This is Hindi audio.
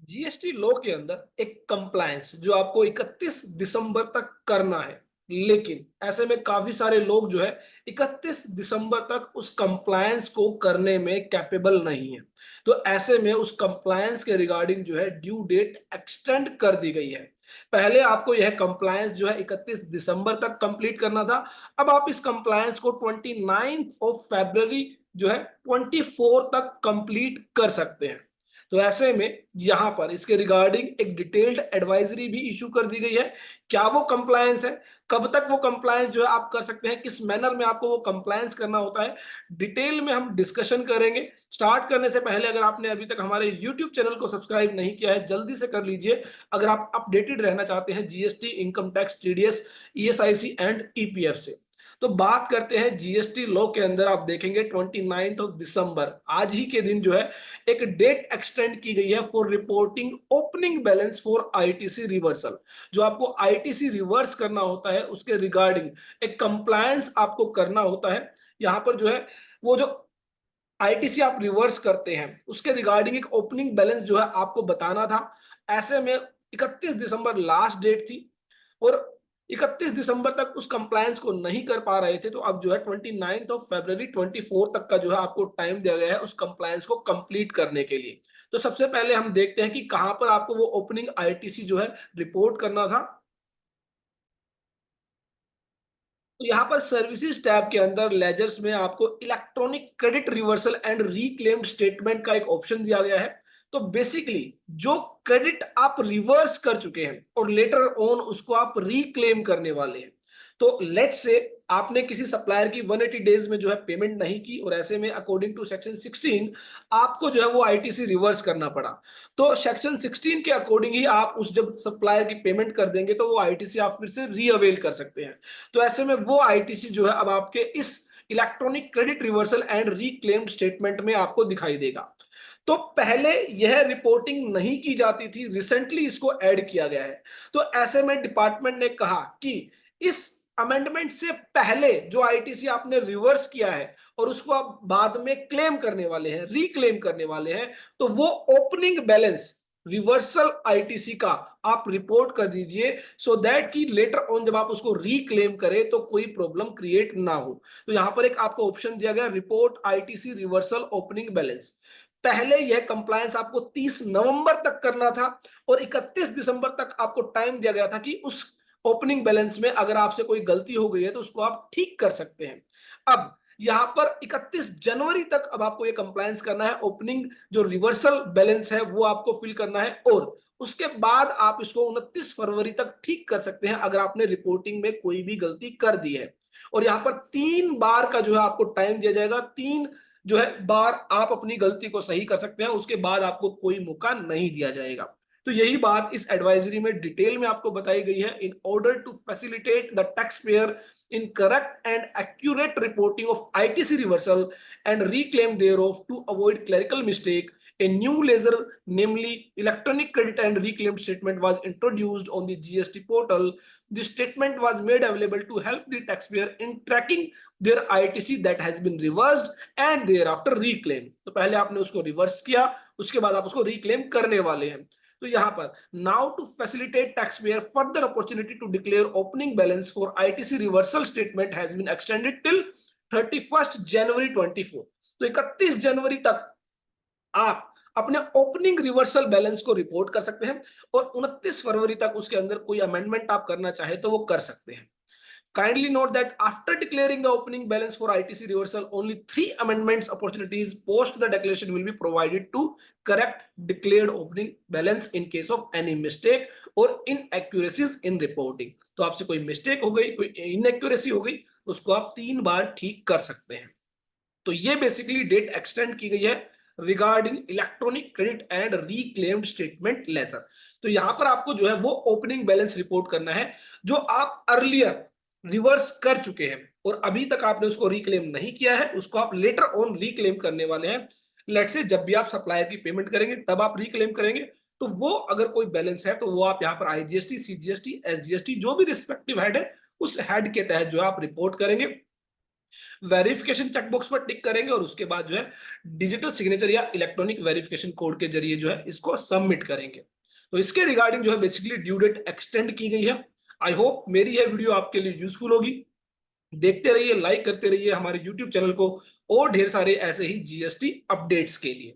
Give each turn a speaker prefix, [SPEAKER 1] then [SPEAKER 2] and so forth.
[SPEAKER 1] जीएसटी लॉ के अंदर एक कंप्लायंस जो आपको 31 दिसंबर तक करना है, लेकिन ऐसे में काफी सारे लोग जो है 31 दिसंबर तक उस कंप्लायंस को करने में कैपेबल नहीं है। तो ऐसे में उस कंप्लायंस के रिगार्डिंग जो है ड्यू डेट एक्सटेंड कर दी गई है। पहले आपको यह कंप्लायंस जो है 31 दिसंबर तक कंप्लीट करना था। अब आप इस कंप्लायंस को 29 ऑफ फरवरी जो है 24 तक कंप्लीट कर सकते हैं। तो ऐसे में यहां पर इसके रिगार्डिंग एक डिटेल्ड एडवाइजरी भी इशू कर दी गई है। क्या वो कंप्लायंस है, कब तक वो कंप्लायंस जो है आप कर सकते हैं, किस मैनर में आपको वो कंप्लायंस करना होता है, डिटेल में हम डिस्कशन करेंगे। स्टार्ट करने से पहले अगर आपने अभी तक हमारे यूट्यूब चैनल को सब्सक्राइब नहीं किया है, जल्दी से कर लीजिए। अगर आप अपडेटेड रहना चाहते हैं GST, income tax, TDS, ESIC and EPF से। तो बात करते हैं जीएसटी लॉ के अंदर, आप देखेंगे 29 ऑफ दिसंबर आज ही के दिन जो है एक डेट एक्सटेंड की गई है for reporting opening balance for ITC reversal. जो आपको आईटीसी रिवर्स करना होता है उसके रिगार्डिंग एक कंप्लायंस आपको करना होता है। यहां पर जो है वो जो आईटीसी आप रिवर्स करते हैं उसके रिगार्डिंग एक ओपनिंग बैलेंस जो है आपको बताना था। ऐसे में 31 दिसंबर लास्ट डेट थी और 31 दिसंबर तक उस कंप्लायंस को नहीं कर पा रहे थे, तो अब जो है 29 ऑफ फरवरी 24 तक का जो है आपको टाइम दिया गया है उस कंप्लायंस को कंप्लीट करने के लिए। तो सबसे पहले हम देखते हैं कि कहां पर आपको वो ओपनिंग आईटीसी जो है रिपोर्ट करना था। तो यहाँ पर सर्विसेज टैब के अंदर लेजर्स में आपको electronic credit reversal and reclaimed statement का एक ऑप्शन दिया गया है। तो बेसिकली जो क्रेडिट आप रिवर्स कर चुके हैं और लेटर ऑन उसको आप रिक्लेम करने वाले हैं। तो लेट्स से आपने किसी सप्लायर की 180 डेज में जो है पेमेंट नहीं की और ऐसे में अकॉर्डिंग टू सेक्शन 16 आपको जो है वो आईटीसी रिवर्स करना पड़ा। तो सेक्शन 16 के अकॉर्डिंग ही आप उस जब सप्लायर की पेमेंट कर देंगे तो वो आईटीसी आप फिर से रीअवेल कर सकते हैं। तो ऐसे में वो आईटीसी जो है अब आपके इस electronic credit reversal and reclaimed statement में आपको दिखाई देगा। तो पहले यह रिपोर्टिंग नहीं की जाती थी, रिसेंटली इसको ऐड किया गया है। तो ऐसे में डिपार्टमेंट ने कहा कि इस अमेंडमेंट से पहले जो आईटीसी आपने रिवर्स किया है और उसको आप बाद में क्लेम करने वाले हैं, रिक्लेम करने वाले हैं, तो वो ओपनिंग बैलेंस रिवर्सल आईटीसी का आप रिपोर्ट कर दीजिए, सो दैट कि लेटर ऑन जब आप उसको रिक्लेम करें तो कोई प्रॉब्लम क्रिएट ना हो। तो यहां पर एक आपको ऑप्शन दिया गया, report ITC reversal opening balance. पहले यह कंप्लायंस आपको 30 नवंबर तक करना था और 31 दिसंबर तक आपको टाइम दिया गया था कि उस ओपनिंग बैलेंस में अगर आपसे कोई गलती हो गई है तो उसको आप ठीक कर सकते हैं। अब यहां पर 31 जनवरी तक अब आपको ये कंप्लायंस करना है, ओपनिंग जो रिवर्सल बैलेंस है वो आपको फिल करना है और उसके बाद आप इसको 29 फरवरी तक ठीक कर सकते हैं अगर आपने रिपोर्टिंग में कोई भी गलती कर दी है। और यहां पर 3 बार का जो है आपको टाइम दिया जाएगा, 3 जो है बार आप अपनी गलती को सही कर सकते हैं, उसके बाद आपको कोई मौका नहीं दिया जाएगा। तो यही बात इस एडवाइजरी में डिटेल में आपको बताई गई है। In order to facilitate the taxpayer in correct and accurate reporting of ITC reversal and reclaim thereof to avoid clerical mistake, a new ledger, namely electronic credit and reclaim statement, was introduced on the GST portal. The statement was made available to help the taxpayer in tracking their ITC that has been reversed and thereafter reclaim. तो पहले आपने उसको रिवर्स किया, उसके बाद आप उसको रिक्लेम करने वाले हैं। तो यहां पर now to facilitate taxpayer further opportunity to declare opening balance for ITC reversal statement has been extended till 31 January 24। तो 31 जनवरी तक आप अपने ओपनिंग रिवर्सल बैलेंस को रिपोर्ट कर सकते हैं और 29 फरवरी तक उसके अंदर कोई अमेंडमेंट आप करना चाहे तो वो कर सकते हैं। Kindly note that after declaring the opening balance for ITC reversal, only 3 amendments opportunities post the declaration will be provided to correct declared opening balance in case of any mistake or inaccuracies in reporting. तो आपसे कोई मिस्टेक हो गई, कोई इनएक्यूरेसी हो गई, उसको आप 3 बार ठीक कर सकते हैं। तो ये बेसिकली डेट एक्सटेंड की गई है regarding electronic credit and reclaimed statement ledger. तो यहां पर आपको जो है वो ओपनिंग बैलेंस रिपोर्ट करना है जो आप अर्लियर रिवर्स कर चुके हैं और अभी तक आपने उसको रिक्लेम नहीं किया है, उसको आप लेटर ऑन रिक्लेम करने वाले हैं। लेट से जब भी आप सप्लायर की पेमेंट करेंगे तब आप रिक्लेम करेंगे, तो वो अगर कोई बैलेंस है तो वो आप यहाँ पर आईजीएसटी, सीजीएसटी, एसजीएसटी जो भी रिस्पेक्टिव हेड है उस हेड के तहत जो आप रिपोर्ट करेंगे। वेरिफिकेशन चेकबॉक्स पर टिक करेंगे और उसके बाद जो है डिजिटल सिग्नेचर या इलेक्ट्रॉनिक वेरिफिकेशन कोड के जरिए जो है इसको सबमिट करेंगे। तो इसके रिगार्डिंग जो है बेसिकली ड्यू डेट एक्सटेंड की गई है। आई होप मेरी यह वीडियो आपके लिए यूजफुल होगी। देखते रहिए, लाइक करते रहिए हमारे यूट्यूब चैनल को और ढेर सारे ऐसे ही जीएसटी अपडेट्स के लिए।